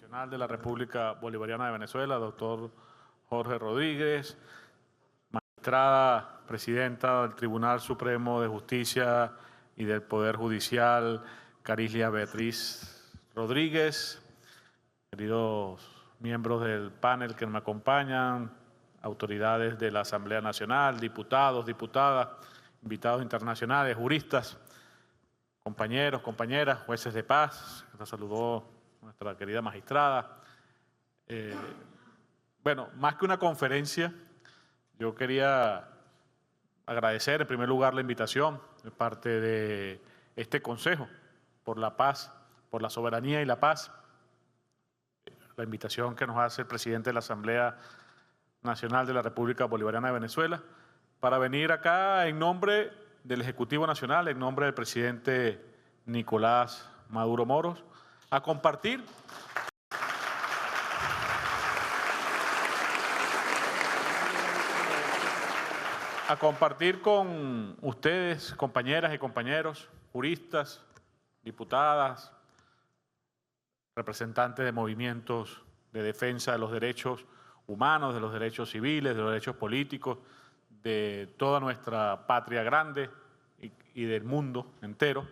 Nacional de la República Bolivariana de Venezuela, doctor Jorge Rodríguez, magistrada presidenta del Tribunal Supremo de Justicia y del Poder Judicial, Carislia Beatriz Rodríguez, queridos miembros del panel que me acompañan, autoridades de la Asamblea Nacional, diputados, diputadas, invitados internacionales, juristas, compañeros, compañeras, jueces de paz, nos saludó nuestra querida magistrada. Bueno, más que una conferencia, yo quería agradecer en primer lugar la invitación de parte de este Consejo por la Paz, por la Soberanía y la Paz, la invitación que nos hace el presidente de la Asamblea Nacional de la República Bolivariana de Venezuela para venir acá en nombre del Ejecutivo Nacional, en nombre del presidente Nicolás Maduro Moros, a compartir con ustedes, compañeras y compañeros, juristas, diputadas, representantes de movimientos de defensa de los derechos humanos, de los derechos civiles, de los derechos políticos, de toda nuestra patria grande y del mundo entero,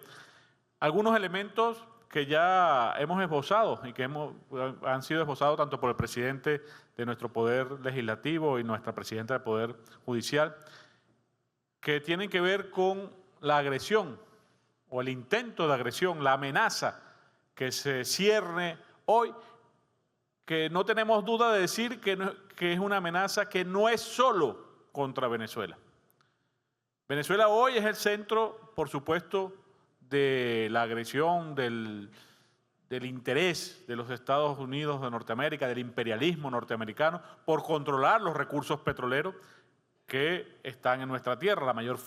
algunos elementos que ya hemos esbozado y que han sido esbozados tanto por el presidente de nuestro Poder Legislativo y nuestra presidenta del Poder Judicial, que tienen que ver con la agresión o el intento de agresión, la amenaza que se cierne hoy, que no tenemos duda de decir que es una amenaza que no es solo contra Venezuela. Venezuela hoy es el centro, por supuesto, de la agresión, del interés de los Estados Unidos de Norteamérica, del imperialismo norteamericano, por controlar los recursos petroleros que están en nuestra tierra. La mayor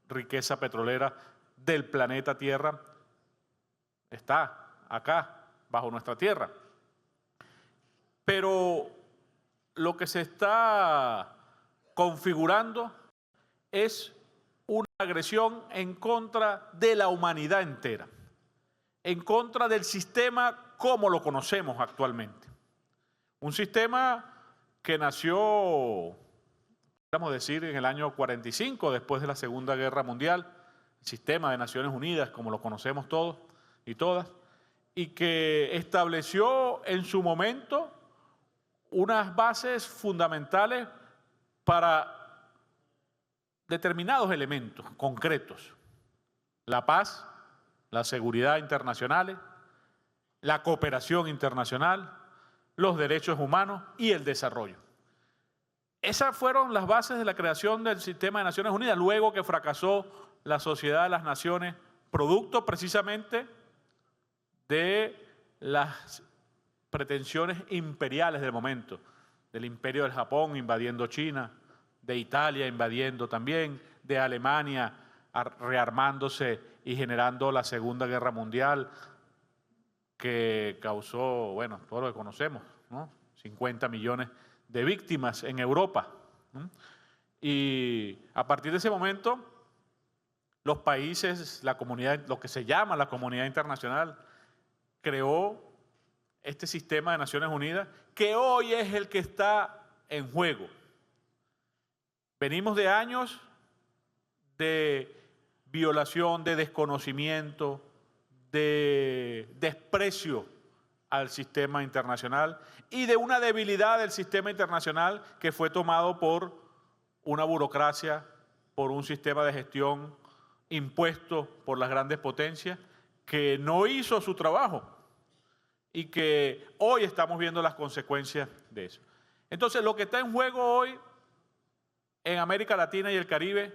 riqueza petrolera del planeta Tierra está acá, bajo nuestra tierra. Pero lo que se está configurando es una agresión en contra de la humanidad entera, en contra del sistema como lo conocemos actualmente. Un sistema que nació, podríamos decir, en el año 45, después de la Segunda Guerra Mundial, el sistema de Naciones Unidas, como lo conocemos todos y todas, y que estableció en su momento unas bases fundamentales para determinados elementos concretos: la paz, la seguridad internacionales, la cooperación internacional, los derechos humanos y el desarrollo. Esas fueron las bases de la creación del sistema de Naciones Unidas, luego que fracasó la Sociedad de las Naciones, producto precisamente de las pretensiones imperiales del momento, del imperio del Japón invadiendo China, de Italia invadiendo también, de Alemania rearmándose y generando la Segunda Guerra Mundial, que causó, bueno, todo lo que conocemos, ¿no? 50 millones de víctimas en Europa, ¿no? Y a partir de ese momento, los países, la comunidad, lo que se llama la comunidad internacional, creó este sistema de Naciones Unidas, que hoy es el que está en juego. Venimos de años de violación, de desconocimiento, de desprecio al sistema internacional y de una debilidad del sistema internacional que fue tomado por una burocracia, por un sistema de gestión impuesto por las grandes potencias que no hizo su trabajo y que hoy estamos viendo las consecuencias de eso. Entonces, lo que está en juego hoy en América Latina y el Caribe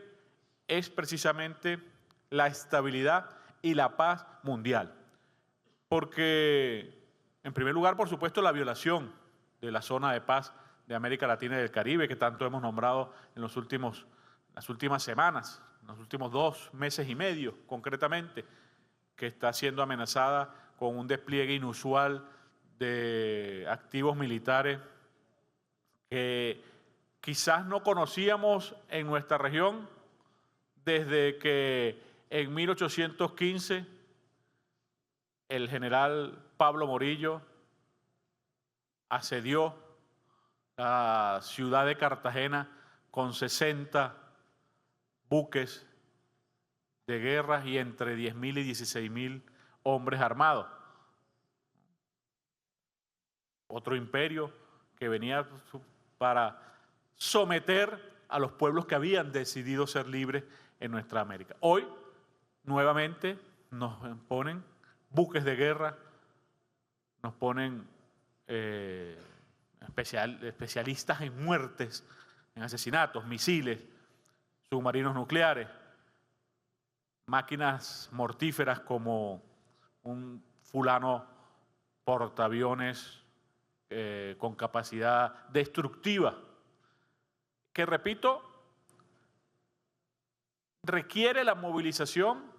es precisamente la estabilidad y la paz mundial. Porque, en primer lugar, por supuesto, la violación de la zona de paz de América Latina y del Caribe, que tanto hemos nombrado en las últimas semanas, en los últimos 2 meses y medio, concretamente, que está siendo amenazada con un despliegue inusual de activos militares que quizás no conocíamos en nuestra región desde que en 1815 el general Pablo Morillo asedió la ciudad de Cartagena con 60 buques de guerra y entre 10.000 y 16.000 hombres armados. Otro imperio que venía para someter a los pueblos que habían decidido ser libres en nuestra América. Hoy, nuevamente, nos ponen buques de guerra, nos ponen especialistas en muertes, en asesinatos, misiles, submarinos nucleares, máquinas mortíferas como un fulano portaaviones con capacidad destructiva, que repito, requiere la movilización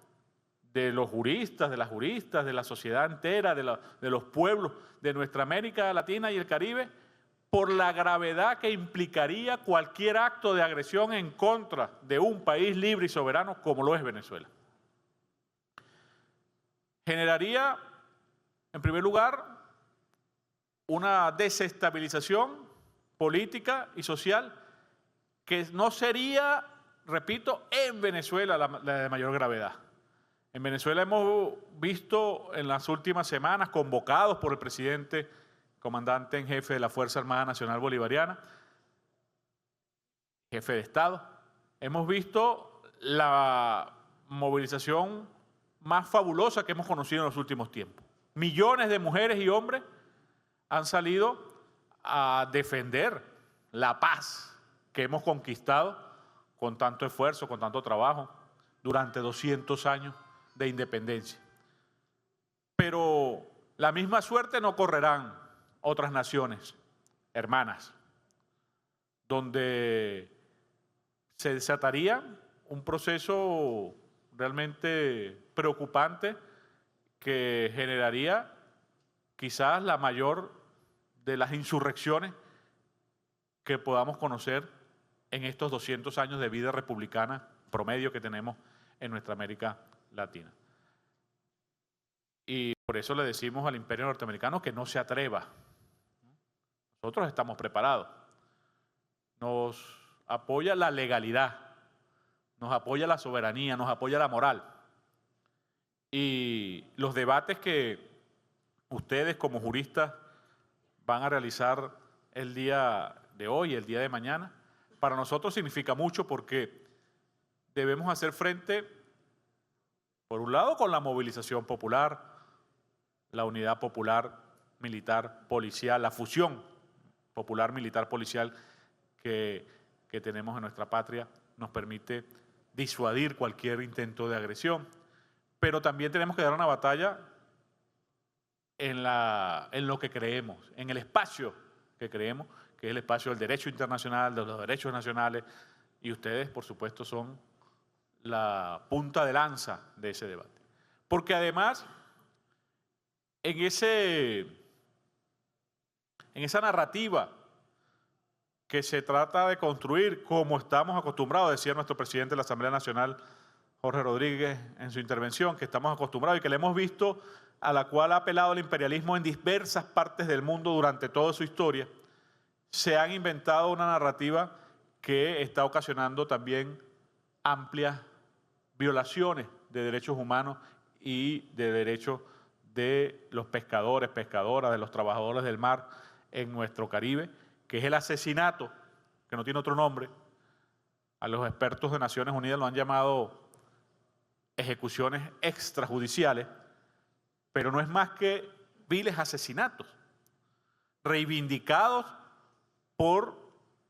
de los juristas, de las juristas, de la sociedad entera, de los pueblos de nuestra América Latina y el Caribe, por la gravedad que implicaría cualquier acto de agresión en contra de un país libre y soberano como lo es Venezuela. Generaría, en primer lugar, una desestabilización política y social que no sería, repito, en Venezuela la de mayor gravedad. En Venezuela hemos visto en las últimas semanas, convocados por el presidente, comandante en jefe de la Fuerza Armada Nacional Bolivariana, jefe de Estado, hemos visto la movilización más fabulosa que hemos conocido en los últimos tiempos. Millones de mujeres y hombres han salido a defender la paz que hemos conquistado con tanto esfuerzo, con tanto trabajo, durante 200 años de independencia. Pero la misma suerte no correrán otras naciones hermanas, donde se desataría un proceso realmente preocupante que generaría quizás la mayor de las insurrecciones que podamos conocer en estos 200 años de vida republicana promedio que tenemos en nuestra América Latina. Y por eso le decimos al imperio norteamericano que no se atreva. Nosotros estamos preparados. Nos apoya la legalidad, nos apoya la soberanía, nos apoya la moral. Y los debates que ustedes como juristas van a realizar el día de hoy, el día de mañana, para nosotros significa mucho porque debemos hacer frente, por un lado, con la movilización popular, la unidad popular, militar, policial, la fusión popular, militar, policial que tenemos en nuestra patria nos permite disuadir cualquier intento de agresión. Pero también tenemos que dar una batalla en lo que creemos, en el espacio que creemos, que es el espacio del derecho internacional, de los derechos nacionales, y ustedes, por supuesto, son la punta de lanza de ese debate. Porque además, en esa narrativa que se trata de construir, como estamos acostumbrados, decía nuestro presidente de la Asamblea Nacional, Jorge Rodríguez, en su intervención, que estamos acostumbrados y que le hemos visto, a la cual ha apelado el imperialismo en diversas partes del mundo durante toda su historia, se han inventado una narrativa que está ocasionando también amplias violaciones de derechos humanos y de derechos de los pescadores, pescadoras, de los trabajadores del mar en nuestro Caribe, que es el asesinato, que no tiene otro nombre. A los expertos de Naciones Unidas lo han llamado ejecuciones extrajudiciales, pero no es más que viles asesinatos, reivindicados por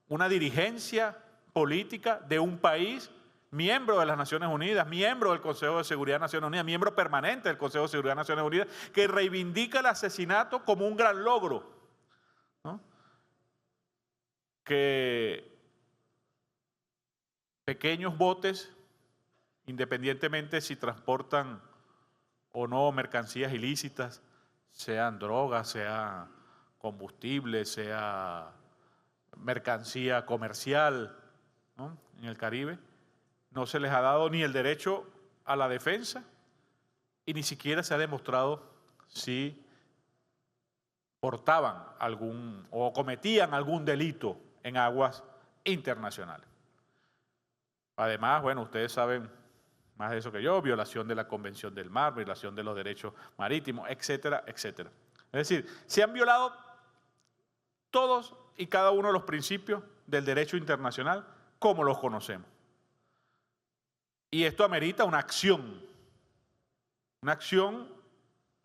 una dirigencia política de un país miembro de las Naciones Unidas, miembro del Consejo de Seguridad de Naciones Unidas, miembro permanente del Consejo de Seguridad de Naciones Unidas, que reivindica el asesinato como un gran logro, ¿no? Que pequeños botes, independientemente si transportan o no mercancías ilícitas, sean drogas, sea combustible, sea mercancía comercial, ¿no? En el Caribe, no se les ha dado ni el derecho a la defensa y ni siquiera se ha demostrado si portaban o cometían algún delito en aguas internacionales. Además, bueno, ustedes saben más de eso que yo, violación de la Convención del Mar, violación de los derechos marítimos, etcétera, etcétera. Es decir, se han violado todos y cada uno de los principios del derecho internacional como los conocemos. Y esto amerita una acción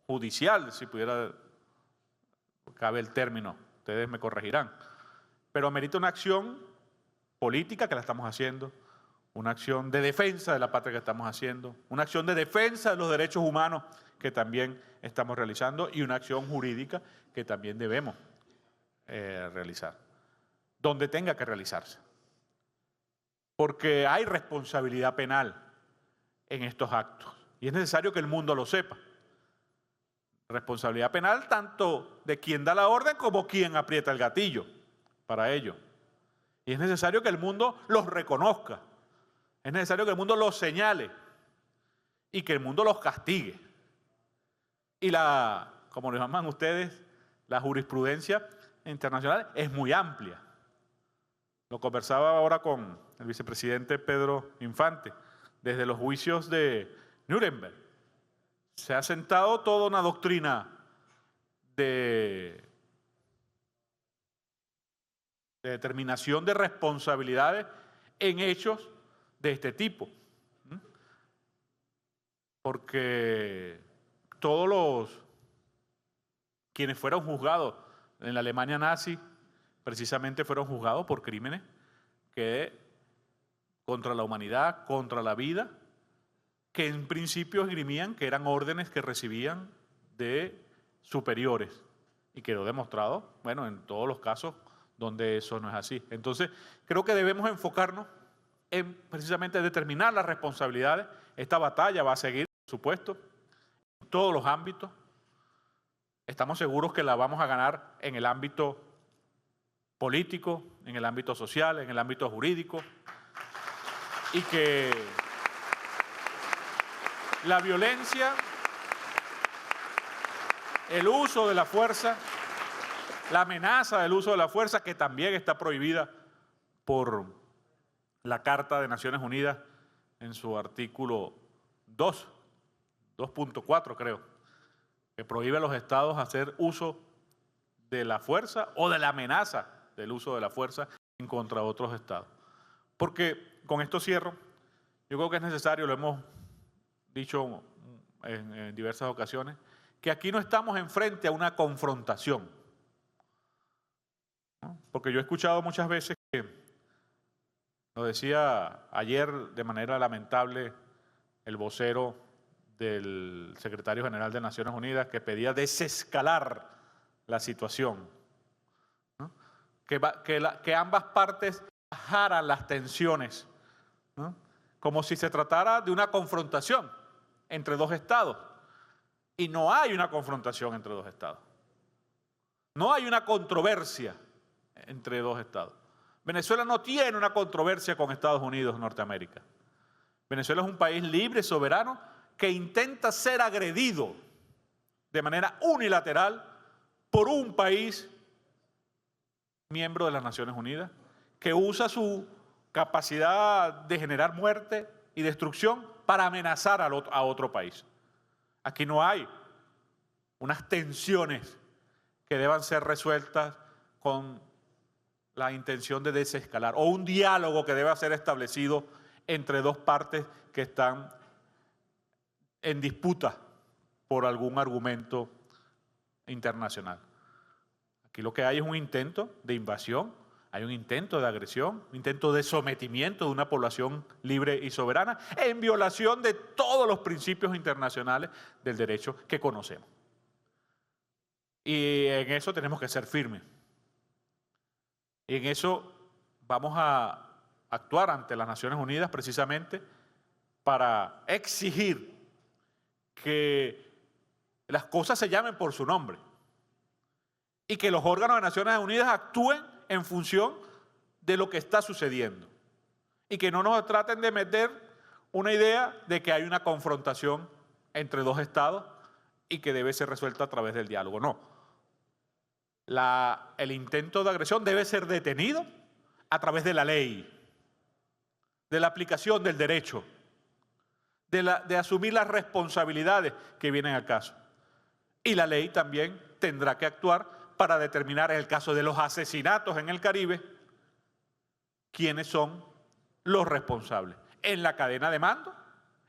judicial, si pudiera, cabe el término, ustedes me corregirán, pero amerita una acción política que la estamos haciendo, una acción de defensa de la patria que estamos haciendo, una acción de defensa de los derechos humanos que también estamos realizando y una acción jurídica que también debemos realizar, donde tenga que realizarse. Porque hay responsabilidad penal en estos actos y es necesario que el mundo lo sepa. Responsabilidad penal tanto de quien da la orden como quien aprieta el gatillo para ello. Y es necesario que el mundo los reconozca. Es necesario que el mundo los señale y que el mundo los castigue. Y como lo llaman ustedes, la jurisprudencia internacional es muy amplia. Lo conversaba ahora con el vicepresidente Pedro Infante. Desde los juicios de Nuremberg se ha sentado toda una doctrina de determinación de responsabilidades en hechos de este tipo. Porque todos quienes fueron juzgados en la Alemania nazi precisamente fueron juzgados por crímenes contra la humanidad, contra la vida, que en principio esgrimían que eran órdenes que recibían de superiores y quedó demostrado, bueno, en todos los casos donde eso no es así. Entonces, creo que debemos enfocarnos en precisamente determinar las responsabilidades. Esta batalla va a seguir, por supuesto, en todos los ámbitos. Estamos seguros que la vamos a ganar en el ámbito político, en el ámbito social, en el ámbito jurídico, y que la violencia, el uso de la fuerza, la amenaza del uso de la fuerza, que también está prohibida por la Carta de Naciones Unidas en su artículo 2.4 creo, que prohíbe a los estados hacer uso de la fuerza o de la amenaza del uso de la fuerza en contra de otros estados. Porque, con esto cierro, yo creo que es necesario, lo hemos dicho en diversas ocasiones, que aquí no estamos enfrente a una confrontación, ¿no? Porque yo he escuchado muchas veces que, lo decía ayer de manera lamentable el vocero del secretario general de Naciones Unidas, que pedía desescalar la situación, ¿no? Que ambas partes bajaran las tensiones, ¿no? Como si se tratara de una confrontación entre dos estados. Y no hay una confrontación entre dos estados. No hay una controversia entre dos estados. Venezuela no tiene una controversia con Estados Unidos, Norteamérica. Venezuela es un país libre, soberano, que intenta ser agredido de manera unilateral por un país miembro de las Naciones Unidas, que usa su capacidad de generar muerte y destrucción para amenazar a otro país. Aquí no hay unas tensiones que deban ser resueltas con la intención de desescalar, o un diálogo que deba ser establecido entre dos partes que están en disputa por algún argumento internacional. Aquí lo que hay es un intento de invasión, hay un intento de agresión, un intento de sometimiento de una población libre y soberana en violación de todos los principios internacionales del derecho que conocemos. Y en eso tenemos que ser firmes. Y en eso vamos a actuar ante las Naciones Unidas precisamente para exigir que las cosas se llamen por su nombre y que los órganos de Naciones Unidas actúen en función de lo que está sucediendo y que no nos traten de meter una idea de que hay una confrontación entre dos estados y que debe ser resuelta a través del diálogo. No. el intento de agresión debe ser detenido a través de la ley, de la aplicación del derecho, de asumir las responsabilidades que vienen al caso. Y la ley también tendrá que actuar para determinar, en el caso de los asesinatos en el Caribe, quiénes son los responsables en la cadena de mando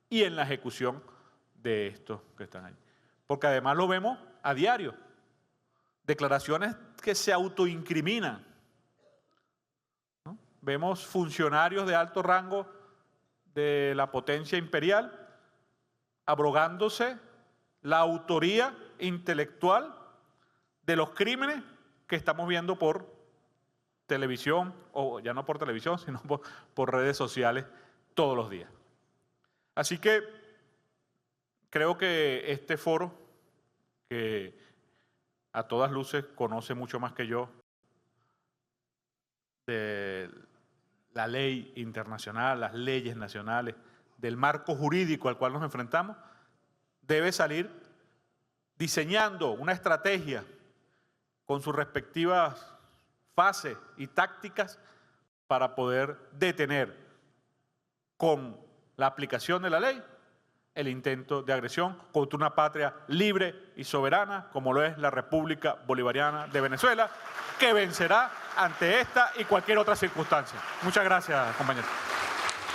y en la ejecución de estos que están ahí. Porque además lo vemos a diario. Declaraciones que se autoincriminan, ¿no? Vemos funcionarios de alto rango de la potencia imperial abrogándose la autoría intelectual de los crímenes que estamos viendo por televisión, o ya no por televisión, sino por redes sociales todos los días. Así que creo que este foro, que a todas luces conoce mucho más que yo de la ley internacional, las leyes nacionales, del marco jurídico al cual nos enfrentamos, debe salir diseñando una estrategia con sus respectivas fases y tácticas para poder detener con la aplicación de la ley el intento de agresión contra una patria libre y soberana como lo es la República Bolivariana de Venezuela, que vencerá ante esta y cualquier otra circunstancia. Muchas gracias, compañeros.